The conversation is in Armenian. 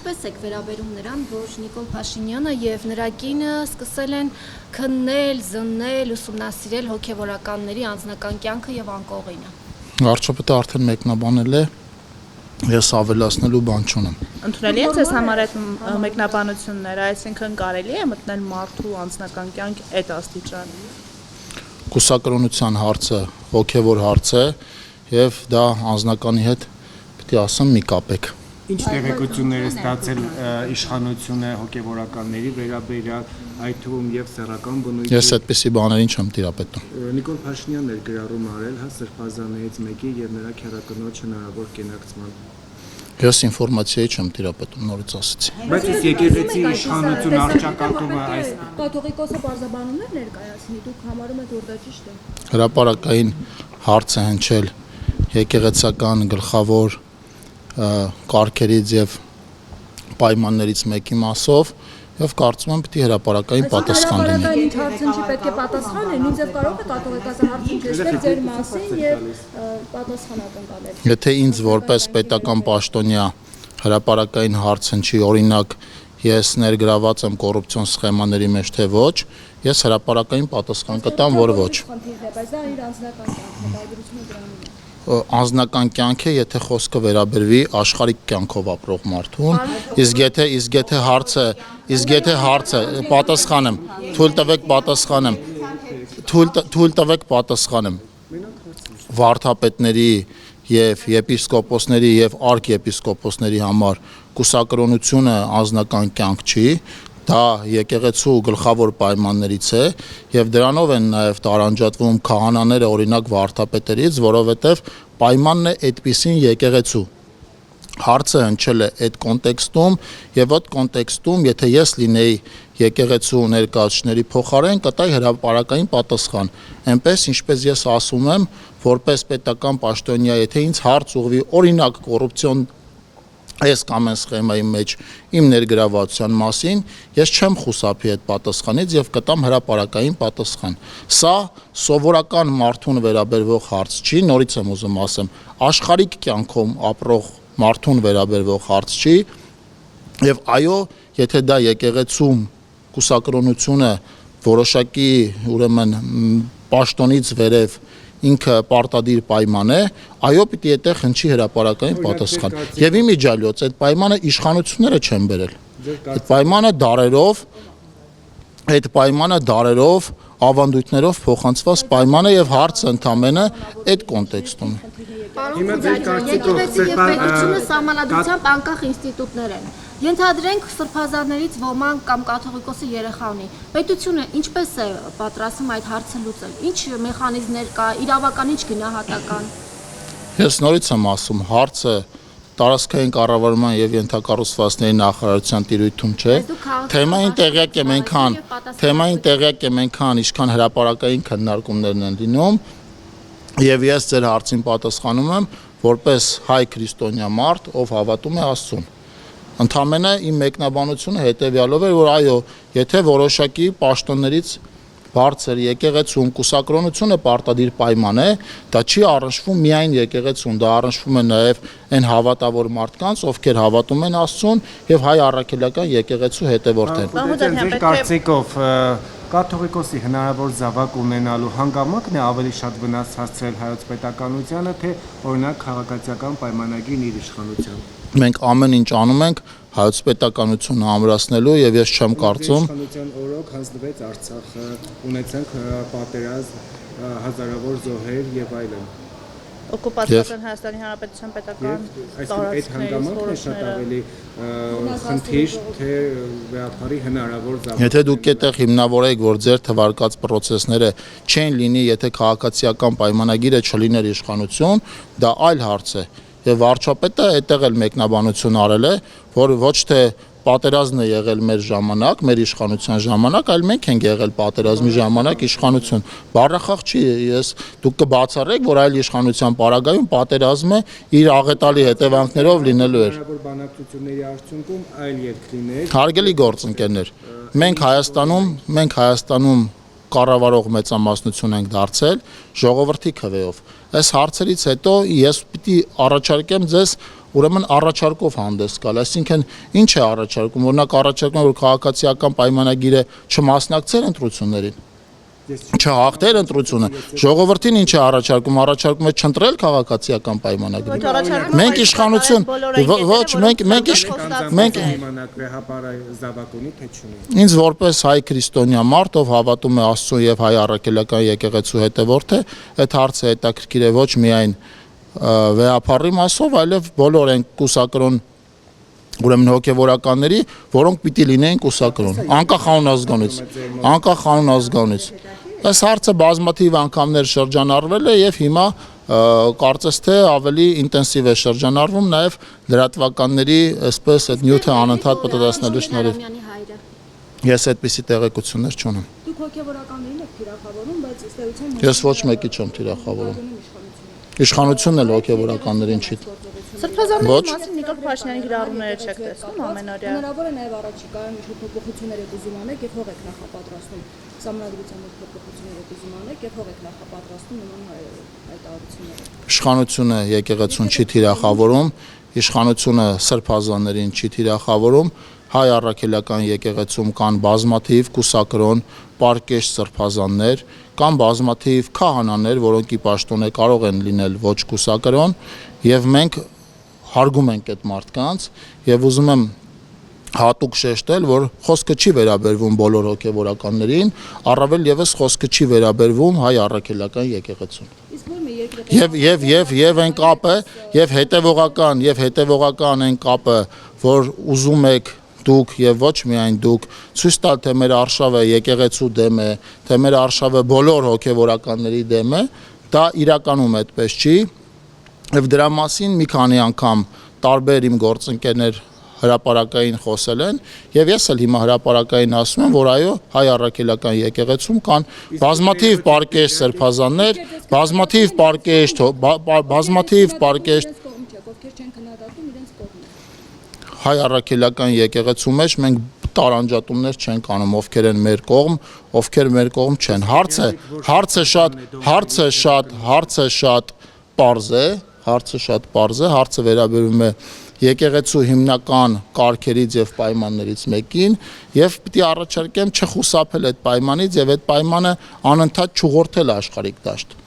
ինչպես եք վերաբերում նրան, որ Նիկոլ Փաշինյանը եւ նրա կինը սկսել են քննել, զննել, ուսումնասիրել հոգեվորականների անձնական կյանքը եւ անկողինը։ Վարչապետը արդեն մեկնաբանել է, ես ավելացնելու բան չունեմ։ Ընդունելի է ձեզ համար այդ մեկնաբանությունները, այսինքն կարելի է մտնել մարդու անձնական կյանք այդ աստիճանի։ Կուսակրոնության հարցը հոգևոր հարց է եւ դա անձնականի հետ պիտի ասեմ մի կապեք։ Ինչ տեղեկություններ է ստացել իշխանությունը հոգևորականների վերաբերյալ, այդ թվում եւ սեռական բնույթի։ Ես այդպիսի բաներին չեմ տիրապետում։ Նիկոլ Փաշինյանն էր գրառում արել սրբազաններից մեկի եւ նրա քերակնոջ հնարավոր կենակցման։ Ես ինֆորմացիայի չեմ տիրապետում, նորից ասեցի։ Բայց ես եկեղեցի իշխանություն արճակատումը այս կաթողիկոսը բարձաբանումներ ներկայացնի, դուք համարում եք որ դա ճիշտ է։ Հրապարակային հարց է հնչել եկեղեցական գլխավոր կարգերից եւ պայմաններից մեկի մասով եւ կարծում եմ պիտի հրապարակային պատասխան լինի։ Հրապարակային հարցին չի պետք է պատասխան է, նույնիսկ կարող է կաթողիկոսը հարցին քեշել ձեր մասին եւ պատասխան ակնկալել։ Եթե ինձ որպես պետական պաշտոնյա հրապարակային հարց հնչի, օրինակ ես ներգրաված եմ կոռուպցիոն սխեմաների մեջ թե ոչ, ես հրապարակային պատասխան կտամ, որ ոչ։ Բայց դա իր անձնական կյանքն է, բարբերությունը դրանում է։ Անձնական կյանք է, եթե խոսքը վերաբերվի աշխարհիկ կյանքով ապրող մարդուն, իսկ եթե հարցը պատասխանեմ, թույլ տվեք պատասխանեմ։ Վարդապետների եւ եպիսկոպոսների եւ արքեպիսկոպոսների համար կուսակրոնությունը անձնական կյանք չի, դա եկեղեցու գլխավոր պայմաններից է եւ դրանով են նաեւ տարանջատվում քահանաները օրինակ վարդապետերից, որովհետեւ պայմանն է այդպիսին եկեղեցու։ Հարցը հնչել է այդ կոնտեքստում եւ այդ կոնտեքստում, եթե ես լինեի եկեղեցու ներկայացուցիչների փոխարեն, կտայի հրապարակային պատասխան։ Այնպես ինչպես ես ասում եմ, որպես պետական պաշտոնյա, եթե ինձ հարց ուղղվի օրինակ կոռուպցիոն այս կամ այն սխեմայի մեջ իմ ներգրավվածության մասին, ես չեմ խուսափի այդ պատասխանից եւ կտամ հրապարակային պատասխան։ Սա սովորական մարդուն վերաբերվող հարց չի, նորից եմ ուզում ասեմ, աշխարհիկ կյանքում ապրող մարդուն վերաբերվող հարց չի եւ այո, եթե դա եկեղեցում կուսակրոնությունը որոշակի ուրեմն պաշտոնից վերև ինքը պարտադիր պայման է, այո, պիտի այդտեղ հնչի հրապարակային պատասխան։ Եվ իմիջիալյոց այդ պայմանը իշխանությունները չեն բերել։ Այդ պայմանը դարերով ավանդույթներով փոխանցված պայման է եւ հարցը ընդամենը այդ կոնտեքստում է։ Եկեղեցի եւ պետությունը սահմանադրությամբ անկախ ինստիտուտներ են։ Ենթադրենք սրբազաններից ոմանք կամ կաթողիկոսի երեխա ունի։ Պետությունը ինչպես է պատրաստվում այդ հարցը լուծել։ Ինչ մեխանիզմներ կա, իրավական ինչ գնահատական։ Ես նորից եմ ասում, հարցը տարածքային կառավարման եւ ենթակառուցվածքների նախարարության տիրույթում չէ։ Թեմային տեղյակ եմ այնքան, ինչքան հրապարակային քննարկումներն են լինում, եւ ես ձեր հարցին պատասխանում եմ որպես հայ քրիստոնյա մարդ, ով հավատում է Աստծուն։ Ընդամենը իմ մեկնաբանությունը հետեւյալով է, որ այո, եթե որոշակի պաշտոններից բարձր եկեղեցում կուսակրոնությունը պարտադիր պայման է, դա չի առնչվում միայն եկեղեցուն, դա առնչվում է նաև այն հավատավոր մարդկանց, ովքեր հավատում են Աստծուն եւ հայ առաքելական եկեղեցու հետևորդ են։ Ձեր կարծիքով կաթողիկոսի հնարավոր զավակ ունենալու հանգամանքն է ավելի շատ վնաս հասցրել հայոց պետականությանը, թե օրինակ քաղաքացիական պայմանագիրն իր իշխանությամբ։ Մենք ամեն ինչ անում ենք հայոց պետականությունը ամրացնելու եւ ես չեմ կարծում իշխանության օրոք հանձնվեց Արցախը, ունեցանք պատերազմ, հազարավոր զոհեր եւ այլն։ Օկուպացիան Հայաստանի Հանրապետության պետական այդ հանգամանքն է շատ ավելի խնդիր, թե վերապարի հնարավոր զավակ։ Եթե դուք այդտեղ հիմնավորեք, որ ձեր թվարկած process-ները չեն լինի, եթե քաղաքացիական պայմանագիրը չլիներ իշխանություն, դա այլ հարց է։ Եվ վարչապետը այդտեղ էլ մեկնաբանություն արել է, որ ոչ թե պատերազմն է եղել մեր ժամանակ, մեր իշխանության ժամանակ, այլ մենք ենք եղել պատերազմի ժամանակ իշխանություն։ Բառախախ չի, դուք կբացառեք, որ այլ իշխանության պարագայում պատերազմը իր աղետալի հետևանքներով լինելու էր։ Բանակցությունների արդյունքում այլ երկրներ։ Հարգելի գործընկերներ, մենք Հայաստանում կառավարող մեծամասնություն ենք դարձել ժողովրդի քվեով։ Այս հարցերից հետո ես պիտի առաջարկեմ ձեզ ուրեմն առաջարկով հանդես գալ, այսինքն ինչ է առաջարկում, օրինակ առաջարկում որ քաղաքացիական պայմանագիրը չմասնակցել ընտրություններին, չհաղթել ընտրությունը, ժողովրդին ինչ է առաջարկում է չընտրել քաղաքացիական պայմանագիրը։ Մենք իշխանություն, ոչ, մենք իմանաք վեհապարը զավակ ունի թե չունի։ Ինձ որպես հայ քրիստոնյա մարդ, ով հավատում է Աստծո եւ հայ առաքելական եկեղեցու հետևորդ է, այդ հարցը հետաքրքիր է ոչ միայն վեհապարի մասով, այլև բոլոր այն կուսակրոն ուրեմն հոգևորականների, որոնք պիտի լինեին կուսակրոն, անկախ անուն ազգանունից։ Այս հարցը բազմաթիվ անգամներ շրջանառվել է եւ հիմա կարծես թե ավելի ինտենսիվ է շրջանառվում նաեւ լրատվականների այսպես այդ նյութը անընդհատ պատասխանելու շնորհիվ։ Ես այդպիսի տեղեկություններ չունեմ։ Դուք հոգևորականներին եք թիրախավորում, բայց ըստ էության Ես ոչ մեկի չեմ թիրախավորում։ Իշխանությունն էլ հոգևորականներին չի։ Սրբազանների մասին Նիկոլ Փաշինյանի գրառումները չեք տեսնում ամենօրյա։ հնարավոր է նաև առաջիկայում ինչ-որ փոփոխություններ եք ուզում անեք եւ հող եք նախապատրաստում Սահմանադրության մեջ փոփոխություններ եք ուզում անեք եւ հող եք նախապատրաստում նման հայտարարությունները։ Իշխանությունը եկեղեցուն չի թիրախավորում, իշխանությունը սրբազաններին չի թիրախավորում, հայ առաքելական եկեղեցում կան բազմաթիվ կուսակրոն, պարկեշտ սրբազաններ, կան բազմաթիվ քահանաներ, որոնք ի պաշտոնե կարող են լինել ոչ կուսակրոն, եւ մենք հարգում ենք այդ մարդկանց եւ ուզում եմ հատուկ շեշտել, որ խոսքը չի վերաբերվում բոլոր հոգևորականներին, առավել եւս խոսքը չի վերաբերվում հայ առաքելական եկեղեցուն։ Իսկ ո՞ր մի երկրի Եվ այն կապը, եւ հետեւողական այն կապը, որ ուզում եք դուք եւ ոչ միայն դուք ցույց տալ թե մեր արշավը եկեղեցու դեմ է, թե մեր արշավը բոլոր հոգևորականների դեմ է, դա իրականում այդպես չի։ Եվ դրա մասին մի քանի անգամ տարբեր իմ գործընկերներ հրապարակային խոսել են եւ ես էլ հիմա հրապարակային ասում եմ, որ այո, հայ առաքելական եկեղեցում կան բազմաթիվ պարկեշտ սրբազաններ, բազմաթիվ պարկեշտ ովքեր չեն քննադատում իրենց կողմից։ հայ առաքելական եկեղեցու մեջ մենք տարանջատումներ չենք անում, ովքեր են մեր կողմ, ովքեր մեր կողմ չեն։ Հարցը շատ պարզ է, հարցը վերաբերում է եկեղեցու հիմնական կարգերից եւ պայմաններից մեկին եւ պիտի առաջարկեմ չխուսափել այդ պայմանից եւ այդ պայմանը անընդհատ չուղղորդել աշխարհիկ դաշտ։